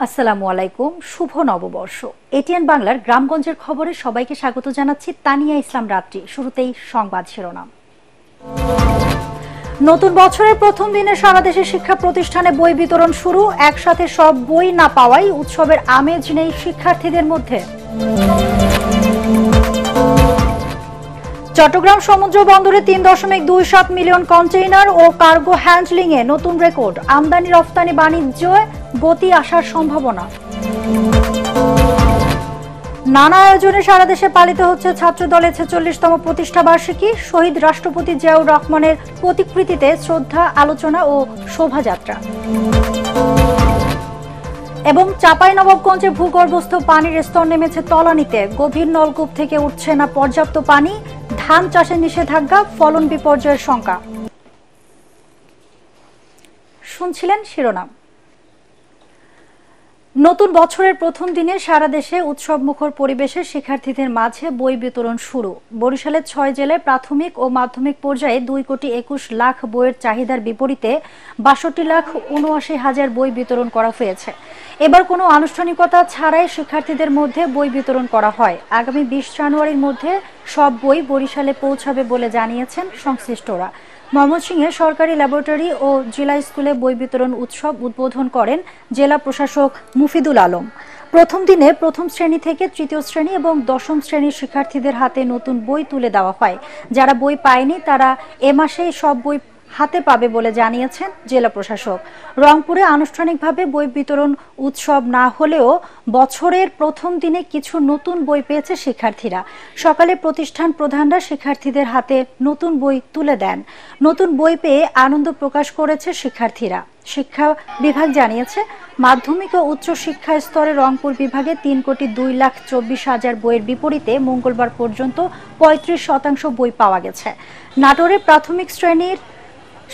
আসসালামু আলাইকুম, শুভ নববর্ষ। এটিএন বাংলার গ্রামগঞ্জের খবরে সবাইকে স্বাগত জানাচ্ছি। তানিয়া ইসলাম রাত্রি। শুরুতেই সংবাদ শিরোনাম। নতুন বছরের প্রথম দিনে সারা দেশে শিক্ষা প্রতিষ্ঠানে বই বিতরণ শুরু। একসাথে সব বই না পাওয়ায় উৎসবের আমেজ নেই শিক্ষার্থীদের মধ্যে। চট্টগ্রাম সমুদ্র বন্দরে ৩.২৭ মিলিয়ন কন্টেইনার ও কার্গো হ্যান্ডলিং এ নতুন রেকর্ড। আমদানি রপ্তানি বাণিজ্যে গতি আসার সম্ভাবনা। নানা আয়োজনে সারা দেশে পালিত হচ্ছে ছাত্রদলের ৪৬তম প্রতিষ্ঠা বার্ষিকী। শহীদ রাষ্ট্রপতি জিয়াউর রহমানের প্রতিকৃতিতে শ্রদ্ধা, আলোচনা ও শোভাযাত্রা। এবং চাঁপাইনবাবগঞ্জে ভূগর্ভস্থ পানির স্তর নেমেছে তলানিতে। গভীর নলকূপ থেকে উঠছে না পর্যাপ্ত পানি। ধান চাষে নিষেধাজ্ঞা, ফলন বিপর্যয়ের শঙ্কা। শুনছিলেন শিরোনাম। নতুন বছরের প্রথম দিনে সারা দেশে উৎসবমুখর পরিবেশে শিক্ষার্থীদের মাঝে বই বিতরণ শুরু। বরিশালের ৬ জেলায় প্রাথমিক ও মাধ্যমিক পর্যায়ে ২,২১,০০,০০০ বইয়ের চাহিদার বিপরীতে ৬২,৭৯,০০০ বই বিতরণ করা হয়েছে। এবার কোনো আনুষ্ঠানিকতা ছাড়াই শিক্ষার্থীদের মধ্যে বই বিতরণ করা হয়। আগামী ২০ জানুয়ারির মধ্যে সব বই বরিশালে পৌঁছাবে বলে জানিয়েছেন সংশ্লিষ্টরা। ময়মনসিংহে সরকারি ল্যাবরেটরি ও জেলা স্কুলে বই বিতরণ উৎসব উদ্বোধন করেন জেলা প্রশাসক মুফিদুল আলম। প্রথম দিনে প্রথম শ্রেণী থেকে তৃতীয় শ্রেণী এবং দশম শ্রেণীর শিক্ষার্থীদের হাতে নতুন বই তুলে দেওয়া হয়। যারা বই পায়নি তারা এ মাসেই সব বই হাতে পাবে বলে জানিয়েছেন জেলা প্রশাসক। রংপুরে আনুষ্ঠানিকভাবে বই বিতরণ উৎসব না হলেও বছরের প্রথম দিনে কিছু নতুন বই পেয়েছে শিক্ষার্থীরা। সকালে প্রতিষ্ঠান প্রধানরা শিক্ষার্থীদের হাতে নতুন বই তুলে দেন। নতুন বই পেয়ে আনন্দ প্রকাশ করেছে শিক্ষার্থীরা। শিক্ষা বিভাগ জানিয়েছে, মাধ্যমিক ও উচ্চ শিক্ষা স্তরে রংপুর বিভাগে ৩,২,২৪,০০০ বইয়ের বিপরীতে মঙ্গলবার পর্যন্ত ৩৫% বই পাওয়া গেছে। নাটোরে প্রাথমিক শ্রেণীর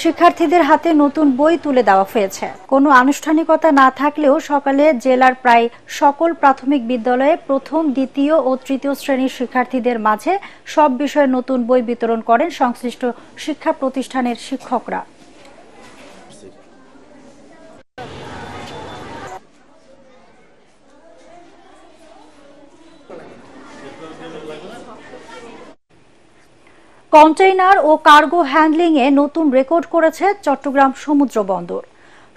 শিক্ষার্থীদের হাতে নতুন বই তুলে দেওয়া হয়েছে। কোনো আনুষ্ঠানিকতা না থাকলেও সকালে জেলার প্রায় সকল প্রাথমিক বিদ্যালয়ে প্রথম, দ্বিতীয় ও তৃতীয় শ্রেণীর শিক্ষার্থীদের মাঝে সব বিষয়ে নতুন বই বিতরণ করেন সংশ্লিষ্ট শিক্ষা প্রতিষ্ঠানের শিক্ষকরা। কন্টেইনার ও কার্গো হ্যান্ডলিং এ নতুন রেকর্ড করেছে চট্টগ্রাম সমুদ্র বন্দর।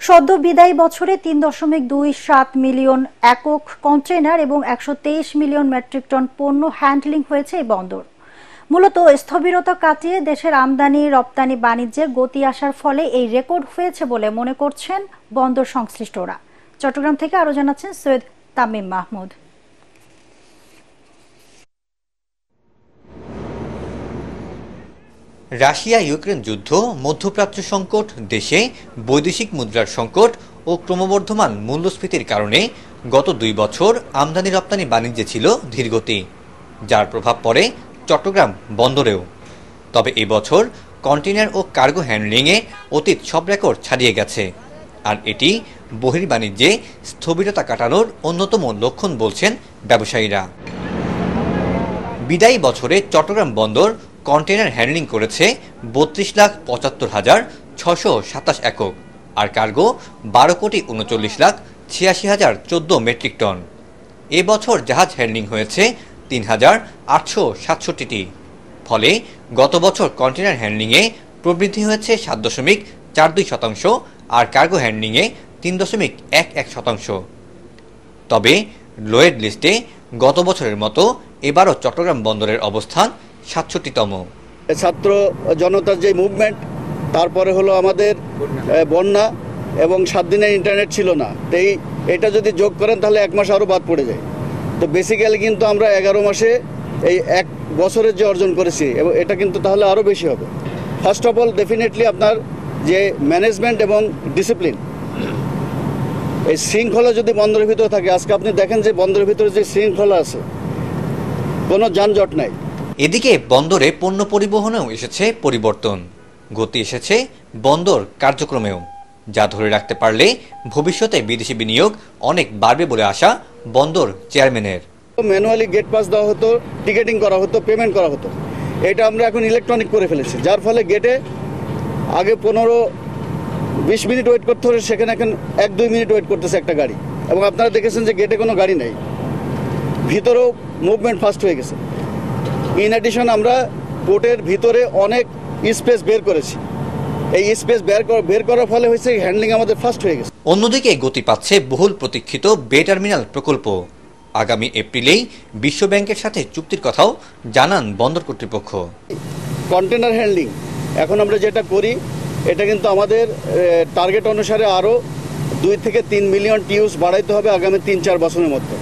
সদ্য বিদায়ী বছরে ৩.২৭ মিলিয়ন একক কন্টেইনার এবং ১২৩ মিলিয়ন মেট্রিক টন পণ্য হ্যান্ডলিং হয়েছে এই বন্দর। মূলত স্থবিরতা কাটিয়ে দেশের আমদানি রপ্তানি বাণিজ্যে গতি আসার ফলে এই রেকর্ড হয়েছে বলে মনে করছেন বন্দর সংশ্লিষ্টরা। চট্টগ্রাম থেকে আরো জানাচ্ছেন সৈয়দ তামিম মাহমুদ। রাশিয়া ইউক্রেন যুদ্ধ, মধ্যপ্রাচ্য সংকট, দেশে বৈদেশিক মুদ্রার সংকট ও ক্রমবর্ধমান মূল্যস্ফীতির কারণে গত ২ বছর আমদানি রপ্তানি বাণিজ্যে ছিল ধীরগতি, যার প্রভাব পড়ে চট্টগ্রাম বন্দরেও। তবে এবছর কন্টেইনার ও কার্গো হ্যান্ডলিংয়ে অতীত সব রেকর্ড ছাড়িয়ে গেছে। আর এটি বহির্বাণিজ্যে স্থবিরতা কাটানোর অন্যতম লক্ষণ বলছেন ব্যবসায়ীরা। বিদায়ী বছরে চট্টগ্রাম বন্দর কন্টেইনার হ্যান্ডলিং করেছে ৩২,৭৫,৬২৭ একক আর কার্গো ১২,৩৯,৮৬,০১৪ মেট্রিক টন। এবছর জাহাজ হ্যান্ডলিং হয়েছে ৩,৮৬৭টি। ফলে গত বছর কন্টেইনার হ্যান্ডলিংয়ে প্রবৃদ্ধি হয়েছে ৭.৪২% আর কার্গো হ্যান্ডলিংয়ে ৩.১১%। তবে লোয়েড লিস্টে গত বছরের মতো এবারও চট্টগ্রাম বন্দরের অবস্থান ৬৭তম। ছাত্র জনতার যে মুভমেন্ট, তারপরে হলো আমাদের বন্যা এবং ৭ দিনের ইন্টারনেট ছিল না, তো এটা যদি যোগ করেন তাহলে 1 মাস আরও বাদ পড়ে যায়। তো বেসিক্যালি কিন্তু আমরা 11 মাসে এই 1 বছরের যে অর্জন করেছি এবং এটা কিন্তু তাহলে আরও বেশি হবে। ফার্স্ট অফ অল ডেফিনেটলি আপনার যে ম্যানেজমেন্ট এবং ডিসিপ্লিন, এই শৃঙ্খলা যদি বন্দরের ভিতরে থাকে, আজকে আপনি দেখেন যে বন্দরের ভিতরে যে শৃঙ্খলা আছে, কোনো যানজট নাই। এদিকে বন্দরে পণ্য পরিবহনেও এসেছে পরিবর্তন, গতি এসেছে বন্দর কার্যক্রমেও, যা ধরে রাখতে পারলে ভবিষ্যতে বিদেশি বিনিয়োগ অনেক বাড়বে বলে আশা বন্দর চেয়ারম্যানের। ম্যানুয়ালি গেট পাস দেওয়া হতো, টিকেটিং করা হতো, পেমেন্ট করা হতো, এটা আমরা এখন ইলেকট্রনিক করে ফেলেছি, যার ফলে গেটে আগে 15-20 মিনিট ওয়েট করতে হলে সেখানে এখন 1-2 মিনিট ওয়েট করতেছে একটা গাড়ি। এবং আপনারা দেখেছেন যে গেটে কোনো গাড়ি নেই, ভিতরেও মুভমেন্ট ফাস্ট হয়ে গেছে। ইন অ্যাডিশন আমরা কোর্টের ভিতরে অনেক স্পেস বের করেছি। এই স্পেস বের করার ফলে হয়েছে হ্যান্ডলিং আমাদের ফাস্ট হয়ে গেছে। অন্যদিকে গতি পাচ্ছে বহুল প্রতীক্ষিত বে টার্মিনাল প্রকল্প। আগামী এপ্রিলেই বিশ্ব ব্যাংকের সাথে চুক্তির কথাও জানান বন্দর কর্তৃপক্ষ। কন্টেনার হ্যান্ডলিং এখন আমরা যেটা করি এটা কিন্তু আমাদের টার্গেট অনুসারে আরও 2 থেকে 3 মিলিয়ন টিউস বাড়াইতে হবে আগামী 3-4 বছরের মধ্যে।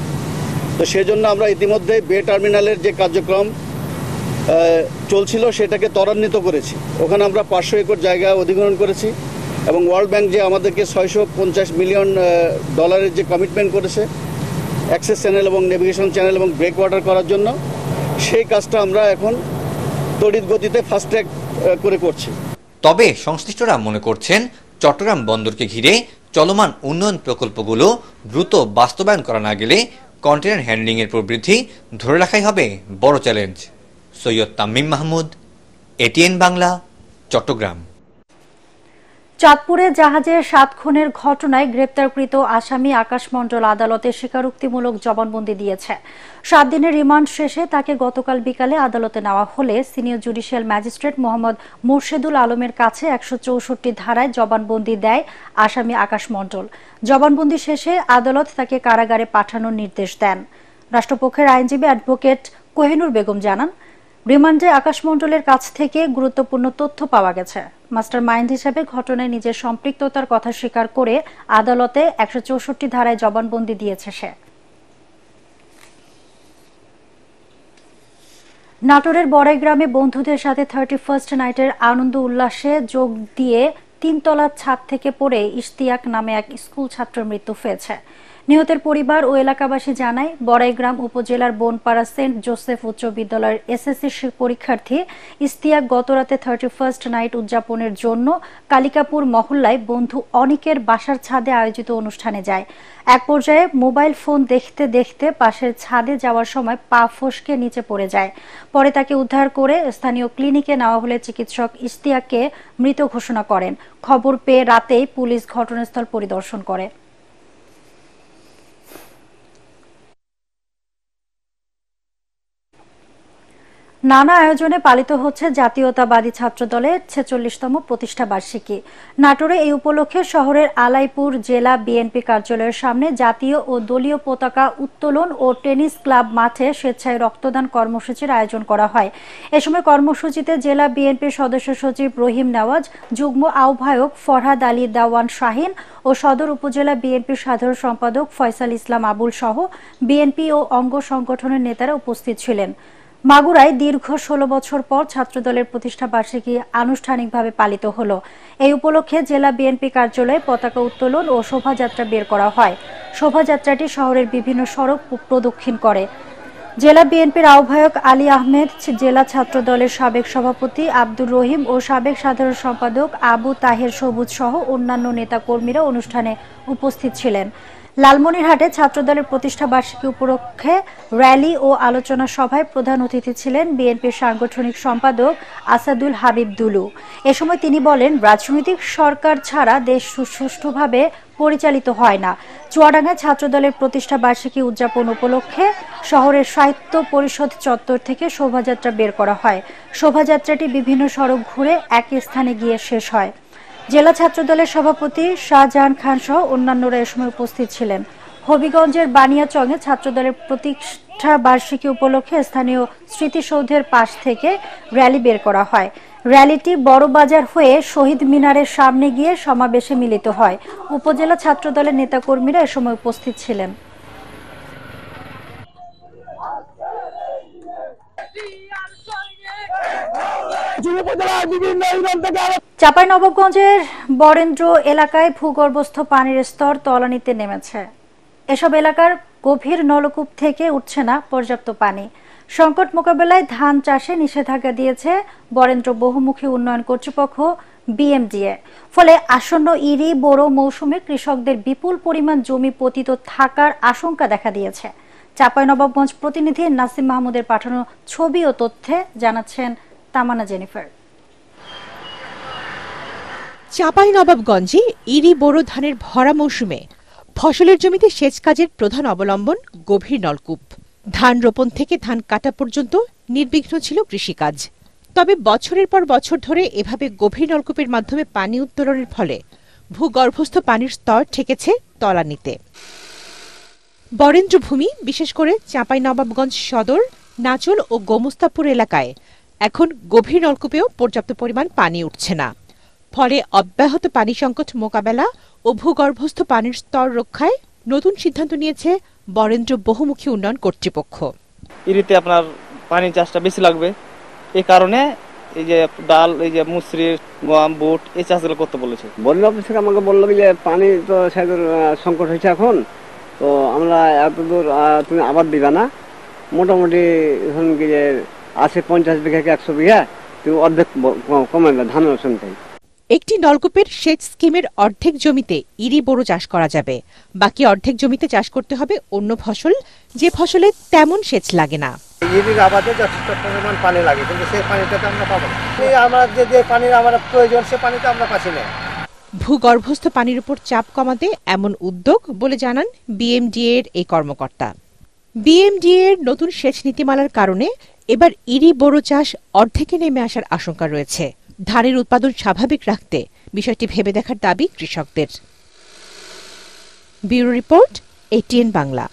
তো সেজন্য আমরা ইতিমধ্যে বে টার্মিনালের যে কার্যক্রম চলছিল সেটাকে ত্বরান্বিত করেছি। ওখানে আমরা 500 একর জায়গা অধিগ্রহণ করেছি এবং ওয়ার্ল্ড ব্যাংক যে আমাদেরকে $650 মিলিয়ন যে কমিটমেন্ট করেছে অ্যাক্সেস চ্যানেল এবং নেভিগেশন চ্যানেল এবং ব্রেক ওয়াটার করার জন্য, সেই কাজটা আমরা এখন তড়িৎ গতিতে ফাস্ট ট্র্যাক করে করছি। তবে সংশ্লিষ্টরা মনে করছেন চট্টগ্রাম বন্দরকে ঘিরে চলমান উন্নয়ন প্রকল্পগুলো দ্রুত বাস্তবায়ন করা না গেলে কন্টেনার হ্যান্ডলিং এর প্রবৃদ্ধি ধরে রাখাই হবে বড় চ্যালেঞ্জ। সৈয়দ তামিম মাহমুদ, এটিএন বাংলা, চট্টগ্রাম। চাঁদপুরে জাহাজে 7 খুনের ঘটনায় গ্রেপ্তারকৃত আসামি আকাশ মণ্ডল আদালতে স্বীকারোক্তিমূলক জবানবন্দি দিয়েছে। 7 দিনের রিমান্ড শেষে তাকে গতকাল বিকালে আদালতে নেওয়া হলে senior judicial magistrate Mohammad Murshedul আলমের কাছে 164 ধারায় জবানবন্দি দেয় আসামি আকাশ মণ্ডল। জবানবন্দি শেষে আদালত তাকে কারাগারে পাঠানোর নির্দেশ দেন। রাষ্ট্রপক্ষের আইনজীবী অ্যাডভোকেট কোহিনুর বেগম জানান, রিমান্ডে আকাশ মণ্ডলের কাছ থেকে গুরুত্বপূর্ণ তথ্য পাওয়া গেছে। মাস্টার মাইন্ড হিসেবে ঘটনায় নিজের সম্পৃক্ততার কথা স্বীকার করে আদালতে 164 ধারায় জবানবন্দি দিয়েছে সে। নাটোরের বড়াইগ্রামে বন্ধুদের সাথে 31st নাইটের আনন্দ উল্লাসে যোগ দিয়ে 3 তলার ছাদ থেকে পড়ে ইশতিয়াক নামে এক স্কুল ছাত্রের মৃত্যু হয়েছে। নিহতের পরিবার ও এলাকাবাসী জানায়, বড়াইগ্রাম উপজেলার বনপাড়া সেন্ট জোসেফ উচ্চ বিদ্যালয়ের এসএসসি পরীক্ষার্থী ইশতিয়াক গতরাতে 31st নাইট উদযাপনের জন্য কালিকাপুর মহল্লায় বন্ধু অনিকের বাসার ছাদে আয়োজিত অনুষ্ঠানে যায়। এক পর্যায়ে মোবাইল ফোন দেখতে দেখতে পাশের ছাদে যাওয়ার সময় পা ফসকে নিচে পড়ে যায়। পরে তাকে উদ্ধার করে স্থানীয় ক্লিনিকে নেওয়া হলে চিকিৎসক ইশতিয়াককে মৃত ঘোষণা করেন। খবর পেয়ে রাতেই পুলিশ ঘটনাস্থল পরিদর্শন করে। নানা আয়োজনে পালিত হচ্ছে জাতীয়তাবাদী ছাত্রদলের 46তম প্রতিষ্ঠা বার্ষিকী। নাটোরে এই উপলক্ষে শহরের আলাইপুর জেলা বিএনপি কার্যালয়ের সামনে জাতীয় ও দলীয় পতাকা উত্তোলন ও টেনিস ক্লাব মাঠে স্বেচ্ছায় রক্তদান কর্মসূচির আয়োজন করা হয়। এ সময় কর্মসূচিতে জেলা বিএনপির সদস্য সচিব রহিম নেওয়াজ, যুগ্ম আহ্বায়ক ফরহাদ আলী দেওয়ান শাহিন ও সদর উপজেলা বিএনপির সাধারণ সম্পাদক ফয়সাল ইসলাম আবুল সহ বিএনপি ও অঙ্গ সংগঠনের নেতারা উপস্থিত ছিলেন। মাগুরায় দীর্ঘ 16 বছর পর ছাত্রদলের প্রতিষ্ঠা বার্ষিকী আনুষ্ঠানিকভাবে পালিত হলো। এই উপলক্ষে জেলা বিএনপি কার্যালয়ে পতাকা উত্তোলন ও শোভাযাত্রা বের করা হয়। শোভাযাত্রাটি শহরের বিভিন্ন সড়ক প্রদক্ষিণ করে। জেলা বিএনপির আহ্বায়ক আলী আহমেদ, জেলা ছাত্রদলের সাবেক সভাপতি আব্দুর রহিম ও সাবেক সাধারণ সম্পাদক আবু তাহের সবুজ সহ অন্যান্য নেতাকর্মীরা অনুষ্ঠানে উপস্থিত ছিলেন। লালমনিরহাটে ছাত্রদলের প্রতিষ্ঠা বার্ষিকী উপলক্ষে র্যালি ও আলোচনা সভায় প্রধান অতিথি ছিলেন বিএনপির সাংগঠনিক সম্পাদক আসাদুল হাবিব দুলু। এ সময় তিনি বলেন, রাজনৈতিক সরকার ছাড়া দেশ সুষ্ঠুভাবে পরিচালিত হয় না। চুয়াডাঙ্গায় ছাত্রদলের প্রতিষ্ঠা বার্ষিকী উদযাপন উপলক্ষে শহরের সাহিত্য পরিষদ চত্বর থেকে শোভাযাত্রা বের করা হয়। শোভাযাত্রাটি বিভিন্ন সড়ক ঘুরে একই স্থানে গিয়ে শেষ হয়। জেলা ছাত্রদলের সভাপতি শাহজাহান খান সহ অন্যান্যরা এ সময় উপস্থিত ছিলেন। হবিগঞ্জের বানিয়াচংয়ে ছাত্রদলের প্রতিষ্ঠা বার্ষিকী উপলক্ষে স্থানীয় স্মৃতিসৌধের পাশ থেকে র্যালি বের করা হয়। র্যালিটি বড়বাজার হয়ে শহীদ মিনারের সামনে গিয়ে সমাবেশে মিলিত হয়। উপজেলা ছাত্রদলের নেতাকর্মীরা এ সময় উপস্থিত ছিলেন। চাঁপাইনবাবগঞ্জের বরেন্দ্র এলাকায় ভূগর্ভস্থ পানির স্তর তলানিতে নেমেছে। এসব এলাকার গভীর নলকূপ থেকে উঠছে না পর্যাপ্ত পানি। সংকট মোকাবেলায় ধান চাষে নিষেধাজ্ঞা দিয়েছে বরেন্দ্র বহুমুখী উন্নয়ন কর্তৃপক্ষ বিএমডিএ। ফলে আসন্ন ইরি বোরো মৌসুমে কৃষকদের বিপুল পরিমাণ জমি পতিত থাকার আশঙ্কা দেখা দিয়েছে। চাঁপাইনবাবগঞ্জ প্রতিনিধি নাসিম মাহমুদের পাঠানো ছবি ও তথ্যে জানাচ্ছেন তামান্না জেনিফার। চাঁপাইনবাবগঞ্জে ইরি বোরো ধানের ভরা মৌসুমে ফসলের জমিতে সেচ কাজের প্রধান অবলম্বন গভীর নলকূপ। ধান রোপণ থেকে ধান কাটা পর্যন্ত নির্বিঘ্ন ছিল কৃষিকাজ। তবে বছরের পর বছর ধরে এভাবে গভীর নলকূপের মাধ্যমে পানি উত্তোলনের ফলে ভূগর্ভস্থ পানির স্তর ঠেকেছে তলানিতে। বরেন্দ্রভূমি, বিশেষ করে চাঁপাইনবাবগঞ্জ সদর, নাচল ও গোমস্তাপুর এলাকায় এখন গভীর নলকূপেও পর্যাপ্ত পরিমাণ পানি উঠছে না। ফলে অব্যাহত পানি সংকট মোকাবেলা ও ভূগর্ভস্থ পানির স্তর রক্ষায় নতুন সিদ্ধান্ত নিয়েছে বরেন্দ্র বহুমুখী উন্নয়ন কর্তৃপক্ষ। ইরিতে আপনার পানি চাষটা বেশি লাগবে, এই কারণে এই যে ডাল, এই যে মুসরি, গম, বুট এই চাষগুলো করতে বলেছে। বন অফিস থেকে আমাকে বললো যে পানি তো সেগুলো সংকট হয়েছে এখন, তো আমরা এত দূর তুমি আবাদ দিবা না, মোটামুটি এখন কি যে আছে 50 বিঘা কি 100 বিঘা, তুমি অর্ধেক কমাবে ধানের সঙ্গে। একটি নলকূপের সেচ স্কিমের অর্ধেক জমিতে ইরি বোরো চাষ করা যাবে, বাকি অর্ধেক জমিতে চাষ করতে হবে অন্য ফসল, যে ফসলে তেমন সেচ লাগে না। ইরির আবাদে যথেষ্ট পরিমাণ পানি লাগে, কিন্তু সেই পানিটা তো আমরা পাবো না। আমরা যে পানির আমার প্রয়োজন সে পানিটা আমরা পাচ্ছি না। ভূগর্ভস্থ পানির উপর চাপ কমাতে এমন উদ্যোগ বলে জানান বিএমডিএ এর এই কর্মকর্তা। বিএমডিএ এর নতুন সেচ নীতিমালার কারণে এবার ইরি বোরো চাষ অর্ধেকে নেমে আসার আশঙ্কা রয়েছে। ধানের উৎপাদন স্বাভাবিক রাখতে বিষয়টি ভেবে দেখার দাবি কৃষকদের। Bureau report, ATN Bangla.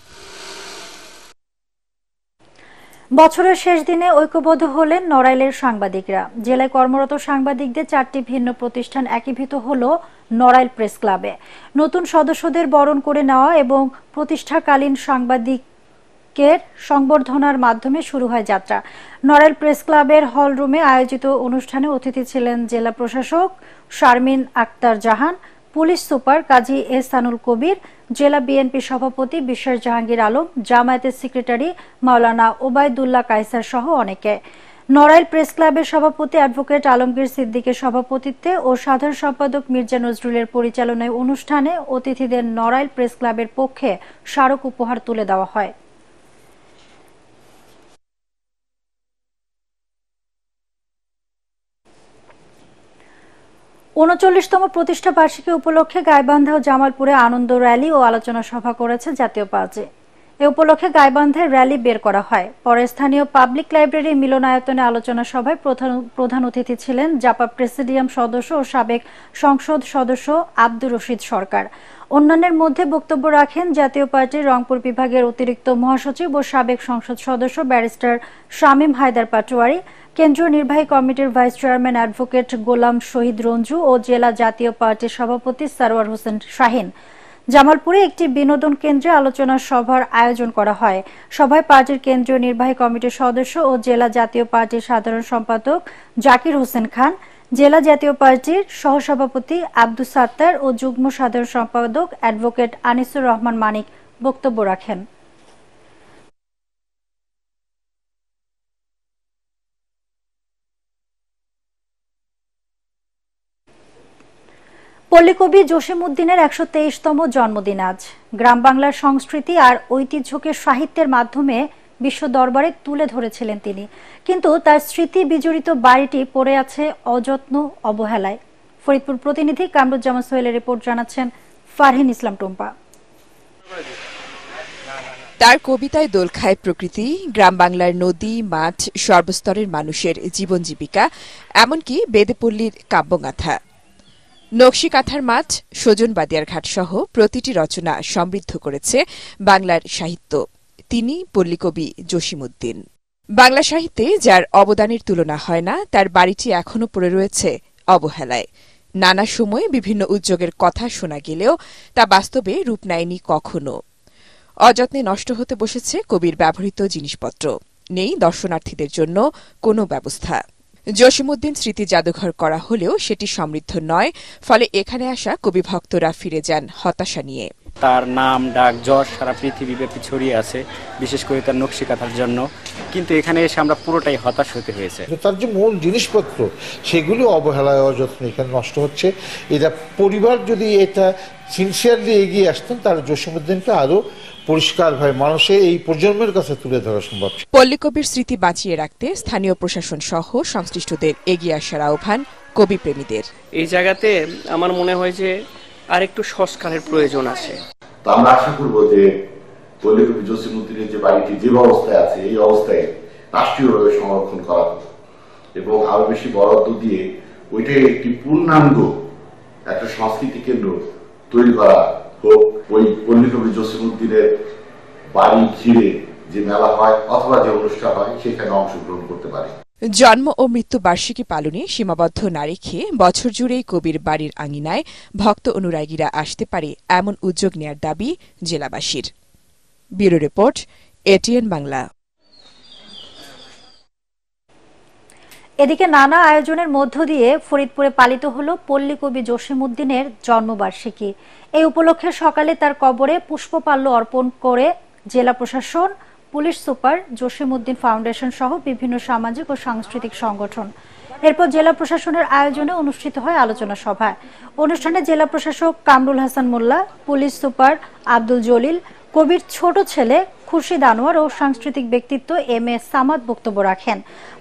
বছরের শেষ দিনে ঐক্যবদ্ধ হলেন নড়াইলের সাংবাদিকরা। জেলায় কর্মরত সাংবাদিকদের 4টি ভিন্ন প্রতিষ্ঠান একীভূত হল নড়াইল প্রেস ক্লাবে। নতুন সদস্যদের বরণ করে নেওয়া এবং প্রতিষ্ঠাকালীন সাংবাদিকের সংবর্ধনার মাধ্যমে শুরু হয় যাত্রা। নড়াইল প্রেস ক্লাবের হল রুমে আয়োজিত অনুষ্ঠানে অতিথি ছিলেন জেলা প্রশাসক শারমিন আক্তার জাহান, পুলিশ সুপার কাজী এহসানুল কবির, জেলা বিএনপি সভাপতি বিশ্বাস জাহাঙ্গীর আলম, জামায়াতের সেক্রেটারি মাওলানা ওবায়দুল্লাহ কায়সার সহ অনেকে। নড়াইল প্রেস ক্লাবের সভাপতি অ্যাডভোকেট আলমগীর সিদ্দিকের সভাপতিত্বে ও সাধারণ সম্পাদক মির্জা নজরুলের পরিচালনায় অনুষ্ঠানে অতিথিদের নড়াইল প্রেস ক্লাবের পক্ষে স্মারক উপহার তুলে দেওয়া হয়। ঊনচল্লিশতম প্রতিষ্ঠা বার্ষিকী উপলক্ষে গাইবান্ধা ও জামালপুরে আনন্দ র্যালি ও আলোচনা সভা করেছে জাতীয় পার্টি। এ উপলক্ষে গাইবান্ধায় র্যালি বের করা হয়। পরে স্থানীয় পাবলিক লাইব্রেরি মিলনায়তনে আলোচনা সভায় প্রধান অতিথি ছিলেন জাপা প্রেসিডিয়াম সদস্য ও সাবেক সংসদ সদস্য আব্দুর রশিদ সরকার। অন্যান্যের মধ্যে বক্তব্য রাখেন জাতীয় পার্টির রংপুর বিভাগের অতিরিক্ত মহাসচিব ও সাবেক সংসদ সদস্য ব্যারিস্টার শামীম হায়দার পাটোয়ারি, কেন্দ্রীয় নির্বাহী কমিটির ভাইস চেয়ারম্যান অ্যাডভোকেট গোলাম শহীদ রঞ্জু ও জেলা জাতীয় পার্টির সভাপতি সারওয়ার হোসেন শাহিন। জামালপুরে একটি বিনোদন কেন্দ্রে আলোচনা সভার আয়োজন করা হয়। সভায় পার্টির কেন্দ্রীয় নির্বাহী কমিটির সদস্য ও জেলা জাতীয় পার্টির সাধারণ সম্পাদক জাকির হোসেন খান, জেলা জাতীয় পার্টির সহসভাপতি আব্দুস সাত্তার ও যুগ্ম সাধারণ সম্পাদক অ্যাডভোকেট আনিসুর রহমান মানিক বক্তব্য রাখেন। পল্লীকবি জসিমউদ্দিনের ১২৩তম জন্মদিন আজ। গ্রাম বাংলার সংস্কৃতি আর ঐতিহ্যকে সাহিত্যের মাধ্যমে বিশ্ব দরবারে তুলে ধরেছিলেন তিনি, কিন্তু তার স্মৃতি বিজড়িত বাড়িটি পড়ে আছে অযত্ন অবহেলায়। ফরিদপুর প্রতিনিধি কামরুজ্জামান সোহেলের রিপোর্ট, জানাচ্ছেন ফারহিন ইসলাম টুম্পা। তার কবিতায় দোল খায় প্রকৃতি, গ্রাম বাংলার নদী, মাঠ, সর্বস্তরের মানুষের জীবন জীবিকা, এমনকি বেদেপল্লীর কাব্যগাথা। নকশি কাঁথার মাঠ, সজন বাদিয়ার ঘাট সহ প্রতিটি রচনা সমৃদ্ধ করেছে বাংলার সাহিত্য। তিনি পল্লীকবি জসিমউদ্দিন। বাংলা সাহিত্যে যার অবদানের তুলনা হয় না, তার বাড়িটি এখনও পড়ে রয়েছে অবহেলায়। নানা সময়ে বিভিন্ন উদ্যোগের কথা শোনা গেলেও তা বাস্তবে রূপ নেয়নি কখনো। অযত্নে নষ্ট হতে বসেছে কবির ব্যবহৃত জিনিসপত্র, নেই দর্শনার্থীদের জন্য কোনো ব্যবস্থা। জসিমউদ্দিন স্মৃতি জাদুঘর করা হলেও সেটি সমৃদ্ধ নয়, ফলে এখানে আসা কবি ভক্তরা ফিরে যান হতাশা নিয়ে। তার নাম ডাক যশ সারা পৃথিবীব্যাপী ছড়িয়ে আছে, বিশেষ করে তার নকশি কাঁথার জন্য, কিন্তু এখানে এসে আমরা পুরোটাই হতাশ হতে হয়েছে। তার যে মূল জিনিসপত্র সেগুলো অবহেলায় অযত্নে এখানে নষ্ট হচ্ছে। এটা পরিবার যদি এটা সিনসিয়ারলি এগিয়ে আসতেন তাহলে জসিমউদ্দিনকে আরো পরিষ্কারভাবে মানুষের এই প্রজন্মের কাছে তুলে ধরা সম্ভব। পল্লীকবির স্মৃতি বাঁচিয়ে রাখতে স্থানীয় প্রশাসন সহ সংশ্লিষ্টদের এগিয়ে আসার আহ্বান কবি প্রেমীদের। এই জায়গাতে আমার মনে হয় যে আরেকটু সংস্কারের প্রয়োজন আছে। তো আমরা আশা করব যে পল্লী কবি জসিমউদ্দিনের যে বাড়িটি যে অবস্থায় আছে এই অবস্থায় রাষ্ট্রীয়ভাবে সংরক্ষণ করা হোক এবং আরো বেশি বরাদ্দ দিয়ে ওইটাই একটি পূর্ণাঙ্গ একটা সংস্কৃতি কেন্দ্র তৈরি করা হোক। ওই পল্লী কবি জসিমউদ্দিনের বাড়ি ঘিরে যে মেলা হয় অথবা যে অনুষ্ঠান হয় সেখানে অংশগ্রহণ করতে পারে। জন্ম ও মৃত্যু বার্ষিকী পালনে সীমাবদ্ধ না রেখে বছর জুড়েই কবির বাড়ির আঙিনায় ভক্ত অনুরাগীরা আসতে পারে এমন উদ্যোগ নেয়ার দাবি জেলাবাসীর। Bureau report, ATN Bangla. এদিকে নানা আয়োজনের মধ্য দিয়ে ফরিদপুরে পালিত হলো পল্লী কবি জসিমউদ্দিনের জন্মবার্ষিকী। এই উপলক্ষে সকালে তার কবরে পুষ্পমাল্য অর্পণ করে জেলা প্রশাসন, পুলিশ সুপার, জসিমউদ্দিন ফাউন্ডেশন সহ বিভিন্ন সামাজিক ও সাংস্কৃতিক সংগঠন। এরপর জেলা প্রশাসনের আয়োজনে অনুষ্ঠিত হয় আলোচনা সভা। অনুষ্ঠানে জেলা প্রশাসক কামরুল হাসান মোল্লা, পুলিশ সুপার আব্দুল জলিল, কবির ছোট ছেলে খুরশিদ আনোয়ার ও সাংস্কৃতিক ব্যক্তিত্ব এম এ সামাদ বক্তব্য রাখেন।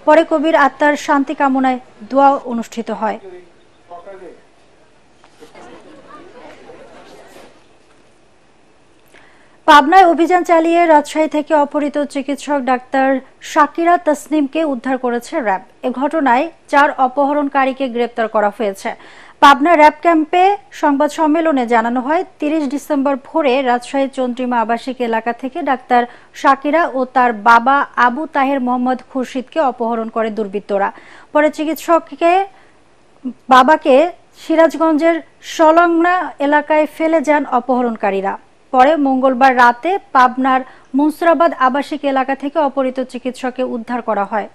পরে কবির আত্মার শান্তি কামনায় দোয়া অনুষ্ঠিত হয়। পাবনায় অভিযান চালিয়ে রাজশাহী থেকে অপহৃত চিকিৎসক ডাক্তার শাকিরা তাসনিমকে উদ্ধার করেছে র্যাব। এ ঘটনায় 4 অপহরণকারীকে গ্রেপ্তার করা হয়েছে। পাবনা র্যাব ক্যাম্পে সংবাদ সম্মেলনে জানানো হয়, 30 ডিসেম্বর ভোরে রাজশাহী চন্দ্রিমা আবাসিক এলাকা থেকে ডাক্তার শাকিরা ও তার বাবা আবু তাহের মোহাম্মদ খুরশিদকে অপহরণ করে দুর্বৃত্তরা। পরে চিকিৎসককে বাবাকে সিরাজগঞ্জের সলংনা এলাকায় ফেলে যান অপহরণকারীরা। পরে মঙ্গলবার রাতে পাবনার মুনসুরাবাদ আবাসিক এলাকা থেকে অপহৃত চিকিৎসককে উদ্ধার করা হয়।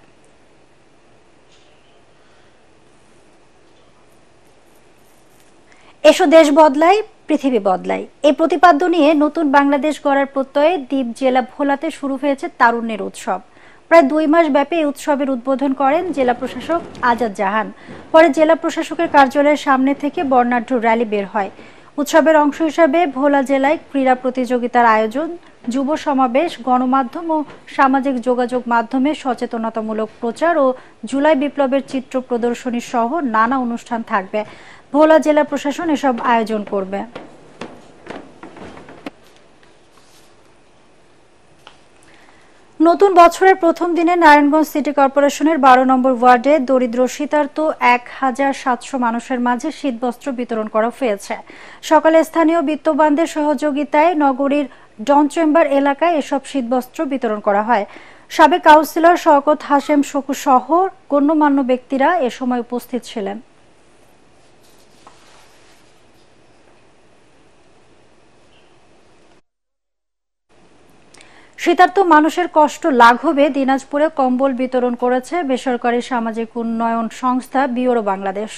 এসো দেশ বদলাই, পৃথিবী বদলাই, এই প্রতিপাদ্য নিয়ে নতুন বাংলাদেশ গড়ার প্রত্যয়ে দ্বীপ জেলা ভোলাতে শুরু হয়েছে তারুণ্যের উৎসব। প্রায় 2 মাস ব্যাপী এই উৎসবের উদ্বোধন করেন জেলা প্রশাসক আজাদ জাহান। পরে জেলা প্রশাসকের কার্যালয়ের সামনে থেকে বর্ণাঢ্য র্যালি বের হয়। উৎসবের অংশ হিসাবে ভোলা জেলায় ক্রীড়া প্রতিযোগিতার আয়োজন, যুব সমাবেশ, গণমাধ্যম ও সামাজিক যোগাযোগ মাধ্যমে সচেতনতামূলক প্রচার ও জুলাই বিপ্লবের চিত্র প্রদর্শনী সহ নানা অনুষ্ঠান থাকবে। ভোলা জেলা প্রশাসন এসব আয়োজন করবে। নতুন বছরের প্রথম দিনে নারায়ণগঞ্জ সিটি কর্পোরেশনের 12 নম্বর ওয়ার্ডে দরিদ্র শীতার্ত 1700 মানুষের মাঝে শীতবস্ত্র বিতরণ করা হয়েছে। সকালে স্থানীয় বিত্তবানদের সহযোগিতায় নগরীর ডন চেম্বার এলাকায় এসব শীতবস্ত্র বিতরণ করা হয়। সাবেক কাউন্সিলর শওকত হাশেম শকু সহ গণ্যমান্য ব্যক্তিরা এ সময় উপস্থিত ছিলেন। শীতার্ত মানুষের কষ্ট লাঘবে দিনাজপুরে কম্বল বিতরণ করেছে বেসরকারি সামাজিক উন্নয়ন সংস্থা ব্যুরো বাংলাদেশ।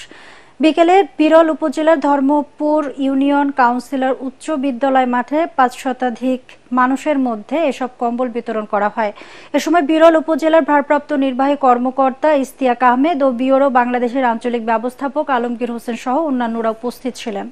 বিকেলে বিরল উপজেলার ধর্মপুর ইউনিয়ন কাউন্সিলর উচ্চ বিদ্যালয় মাঠে 5 শতাধিক মানুষের মধ্যে এসব কম্বল বিতরণ করা হয়। এ সময় বিরল উপজেলার ভারপ্রাপ্ত নির্বাহী কর্মকর্তা ইস্তিয়াক আহমেদ ও ব্যুরো বাংলাদেশের আঞ্চলিক ব্যবস্থাপক আলমগীর হোসেন সহ অন্যান্যরা উপস্থিত ছিলেন।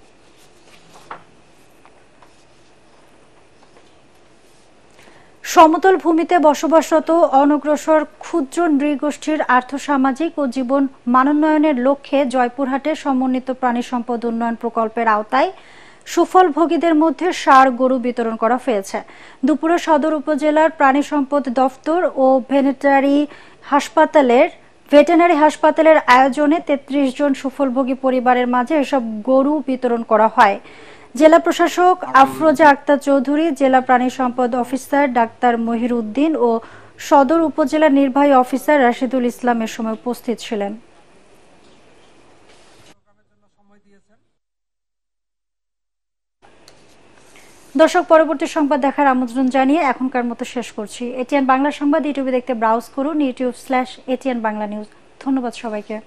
সমতল ভূমিতে বসবাসরত অনগ্রসর ক্ষুদ্র নৃগোষ্ঠীর আর্থসামাজিক ও জীবন মানোন্নয়নের লক্ষ্যে জয়পুরহাটে সমন্বিত প্রাণী সম্পদ উন্নয়ন প্রকল্পের আওতায় সুফলভোগীদের মধ্যে ষাঁড় গরু বিতরণ করা হয়েছে। দুপুরে সদর উপজেলার প্রাণী সম্পদ দফতর ও ভেটেরিনারি হাসপাতালের আয়োজনে 33 জন সুফলভোগী পরিবারের মাঝে এসব গরু বিতরণ করা হয়। জেলা প্রশাসক আফরোজা আক্তার চৌধুরী, জেলা প্রাণী সম্পদ অফিসার ডাক্তার মহির উদ্দিন ও সদর উপজেলা নির্বাহী অফিসার রাশিদুল ইসলাম এর সময় উপস্থিত ছিলেন। দর্শক, পরবর্তী সংবাদ দেখার আমন্ত্রণ জানিয়ে এখনকার মতো শেষ করছি। এটিএন বাংলা সংবাদ ইউটিউবে দেখতে ব্রাউজ করুন youtube/ATN বাংলা নিউজ। ধন্যবাদ সবাইকে।